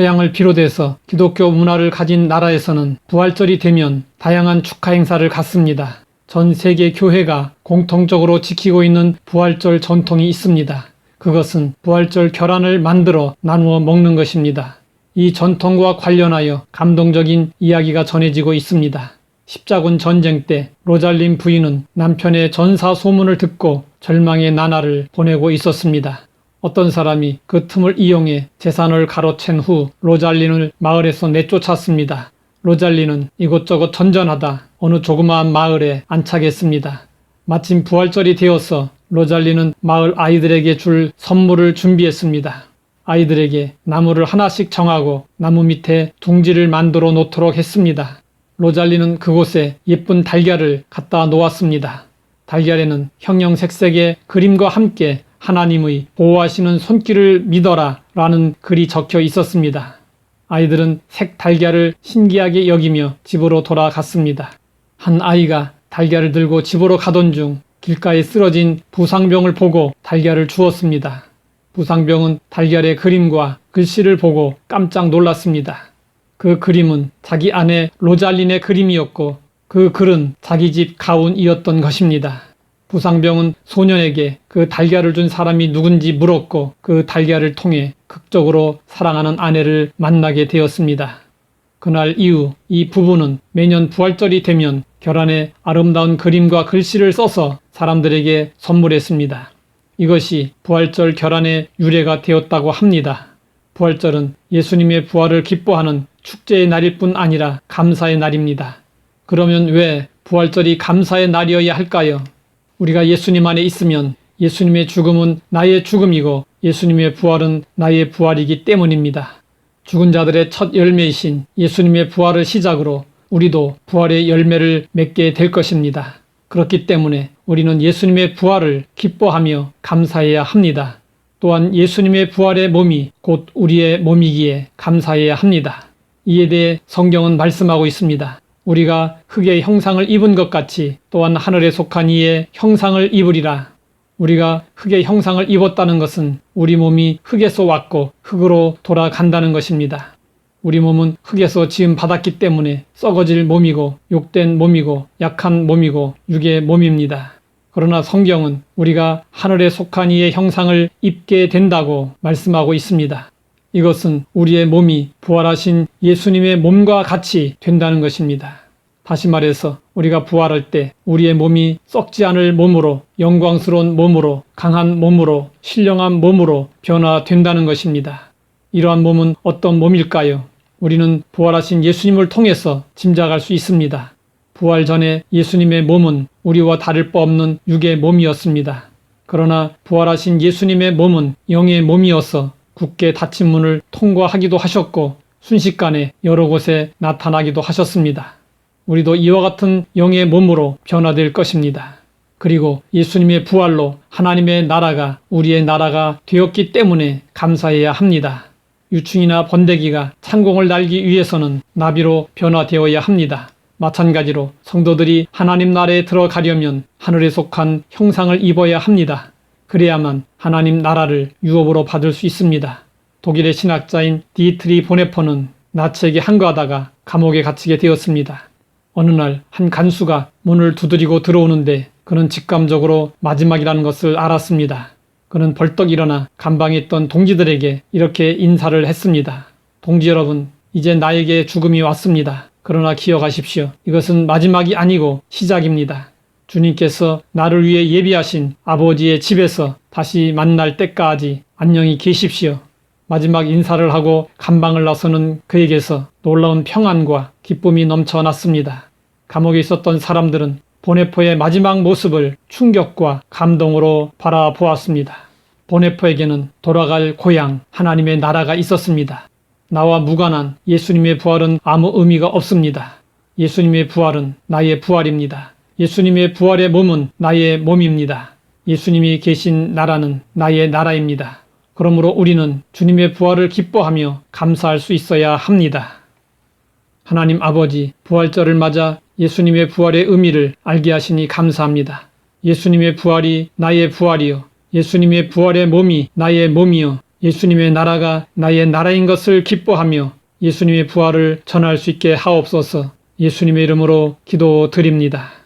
서양을 비롯해서 기독교 문화를 가진 나라에서는 부활절이 되면 다양한 축하 행사를 갖습니다. 전 세계 교회가 공통적으로 지키고 있는 부활절 전통이 있습니다. 그것은 부활절 결한을 만들어 나누어 먹는 것입니다. 이 전통과 관련하여 감동적인 이야기가 전해지고 있습니다. 십자군 전쟁 때 로잘린 부인은 남편의 전사 소문을 듣고 절망의 나날을 보내고 있었습니다. 어떤 사람이 그 틈을 이용해 재산을 가로챈 후 로잘린을 마을에서 내쫓았습니다. 로잘린은 이곳저곳 전전하다 어느 조그마한 마을에 안착했습니다. 마침 부활절이 되어서 로잘린은 마을 아이들에게 줄 선물을 준비했습니다. 아이들에게 나무를 하나씩 정하고 나무 밑에 둥지를 만들어 놓도록 했습니다. 로잘린은 그곳에 예쁜 달걀을 갖다 놓았습니다. 달걀에는 형형색색의 그림과 함께 하나님의 보호하시는 손길을 믿어라 라는 글이 적혀 있었습니다. 아이들은 색 달걀을 신기하게 여기며 집으로 돌아갔습니다. 한 아이가 달걀을 들고 집으로 가던 중 길가에 쓰러진 부상병을 보고 달걀을 주었습니다. 부상병은 달걀의 그림과 글씨를 보고 깜짝 놀랐습니다. 그 그림은 자기 아내 로잘린의 그림이었고 그 글은 자기 집 가훈이었던 것입니다. 부상병은 소년에게 그 달걀을 준 사람이 누군지 물었고 그 달걀을 통해 극적으로 사랑하는 아내를 만나게 되었습니다. 그날 이후 이 부부는 매년 부활절이 되면 결안에 아름다운 그림과 글씨를 써서 사람들에게 선물했습니다. 이것이 부활절 결안의 유래가 되었다고 합니다. 부활절은 예수님의 부활을 기뻐하는 축제의 날일 뿐 아니라 감사의 날입니다. 그러면 왜 부활절이 감사의 날이어야 할까요? 우리가 예수님 안에 있으면 예수님의 죽음은 나의 죽음이고 예수님의 부활은 나의 부활이기 때문입니다. 죽은 자들의 첫 열매이신 예수님의 부활을 시작으로 우리도 부활의 열매를 맺게 될 것입니다. 그렇기 때문에 우리는 예수님의 부활을 기뻐하며 감사해야 합니다. 또한 예수님의 부활의 몸이 곧 우리의 몸이기에 감사해야 합니다. 이에 대해 성경은 말씀하고 있습니다. 우리가 흙의 형상을 입은 것 같이 또한 하늘에 속한 이의 형상을 입으리라. 우리가 흙의 형상을 입었다는 것은 우리 몸이 흙에서 왔고 흙으로 돌아간다는 것입니다. 우리 몸은 흙에서 지음 받았기 때문에 썩어질 몸이고 욕된 몸이고 약한 몸이고 육의 몸입니다. 그러나 성경은 우리가 하늘에 속한 이의 형상을 입게 된다고 말씀하고 있습니다. 이것은 우리의 몸이 부활하신 예수님의 몸과 같이 된다는 것입니다. 다시 말해서 우리가 부활할 때 우리의 몸이 썩지 않을 몸으로 영광스러운 몸으로 강한 몸으로 신령한 몸으로 변화된다는 것입니다. 이러한 몸은 어떤 몸일까요? 우리는 부활하신 예수님을 통해서 짐작할 수 있습니다. 부활 전에 예수님의 몸은 우리와 다를 바 없는 육의 몸이었습니다. 그러나 부활하신 예수님의 몸은 영의 몸이어서 굳게 닫힌 문을 통과하기도 하셨고 순식간에 여러 곳에 나타나기도 하셨습니다. 우리도 이와 같은 영의 몸으로 변화될 것입니다. 그리고 예수님의 부활로 하나님의 나라가 우리의 나라가 되었기 때문에 감사해야 합니다. 유충이나 번데기가 창공을 날기 위해서는 나비로 변화되어야 합니다. 마찬가지로 성도들이 하나님 나라에 들어가려면 하늘에 속한 형상을 입어야 합니다. 그래야만 하나님 나라를 유업으로 받을 수 있습니다. 독일의 신학자인 디트리 보네퍼는 나치에게 항거하다가 감옥에 갇히게 되었습니다. 어느 날 한 간수가 문을 두드리고 들어오는데 그는 직감적으로 마지막이라는 것을 알았습니다. 그는 벌떡 일어나 감방에 있던 동지들에게 이렇게 인사를 했습니다. 동지 여러분, 이제 나에게 죽음이 왔습니다. 그러나 기억하십시오. 이것은 마지막이 아니고 시작입니다. 주님께서 나를 위해 예비하신 아버지의 집에서 다시 만날 때까지 안녕히 계십시오. 마지막 인사를 하고 감방을 나서는 그에게서 놀라운 평안과 기쁨이 넘쳐났습니다. 감옥에 있었던 사람들은 보네포의 마지막 모습을 충격과 감동으로 바라보았습니다. 보네포에게는 돌아갈 고향, 하나님의 나라가 있었습니다. 나와 무관한 예수님의 부활은 아무 의미가 없습니다. 예수님의 부활은 나의 부활입니다. 예수님의 부활의 몸은 나의 몸입니다. 예수님이 계신 나라는 나의 나라입니다. 그러므로 우리는 주님의 부활을 기뻐하며 감사할 수 있어야 합니다. 하나님 아버지, 부활절을 맞아 예수님의 부활의 의미를 알게 하시니 감사합니다. 예수님의 부활이 나의 부활이요. 예수님의 부활의 몸이 나의 몸이요. 예수님의 나라가 나의 나라인 것을 기뻐하며 예수님의 부활을 전할 수 있게 하옵소서. 예수님의 이름으로 기도드립니다.